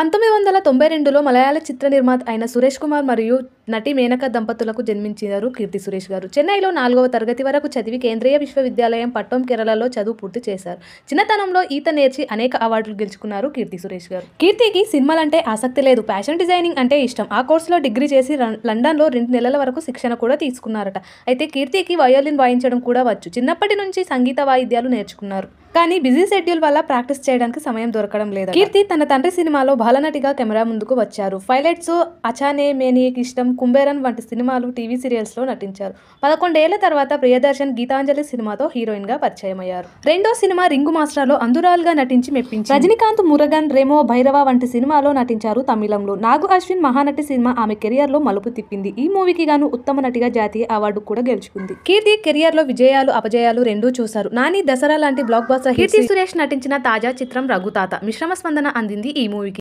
1992లో మలయాళ చిత్ర నిర్మాత అయిన సురేష్ కుమార్ మరియు నటి మేనక దంపతులకు జన్మించారు కీర్తి సురేష్ గారు. చెన్నైలో 4వ తరగతి వరకు చదివి కేంద్రీయ విశ్వవిద్యాలయం పట్టం కేరళలో చదువు పూర్తి చేశారు. చిన్నతనంలో ఈత నేర్చి అనేక అవార్డులు గెలుచుకున్నారు కీర్తి సురేష్ గారు. కీర్తికి సినిమాలంటే ఆసక్తి లేదు, ఫ్యాషన్ డిజైనింగ్ అంటే ఇష్టం. ఆ కోర్సులో డిగ్రీ చేసి లండన్లో 2 నెలల వరకు శిక్షణ కూడా తీసుకున్నారట. అయితే కీర్తికి వయోలిన్ వాయించడం కూడా వచ్చు. చిన్నప్పటి నుంచి సంగీత వాయిద్యాలు నేర్చుకున్నారు. కానీ బిజీ షెడ్యూల్ వల్ల ప్రాక్టీస్ చేయడానికి సమయం దొరకడం లేదు. కీర్తి తన తండ్రి సినిమాలో బాలనటిగా కెమెరా ముందుకు వచ్చారు. పైలట్స్, అచానే మేనీకి ఇష్టం, కుంబేరన్ వంటి సినిమాలు, టీవీ సీరియల్స్ లో నటించారు. 11 ఏళ్ల తర్వాత ప్రియదర్శన్ గీతాంజలి సినిమాతో హీరోయిన్ గా పరిచయం అయ్యారు. రెండో సినిమా రింగు మాస్టర్లో అందురాల్గా నటించి మెప్పించారు. రజనీకాంత్, మురుగన్, రెమో, భైరవ వంటి సినిమాలో నటించారు తమిళంలో. నాగు అశ్విన్ మహానటి సినిమా ఆమె కెరియర్ లో మలుపు తిప్పింది. ఈ మూవీకి గాను ఉత్తమ నటిగా జాతీయ అవార్డు కూడా గెలుచుకుంది. కీర్తి కెరియర్ లో విజయాలు అపజయాలు రెండూ చూశారు. నాని, దసరా లాంటి బ్లాక్ బస్టర్. కీర్తి సురేష్ నటించిన తాజా చిత్రం రఘుతాత. మిశ్రమ స్పందన అందింది ఈ మూవీకి.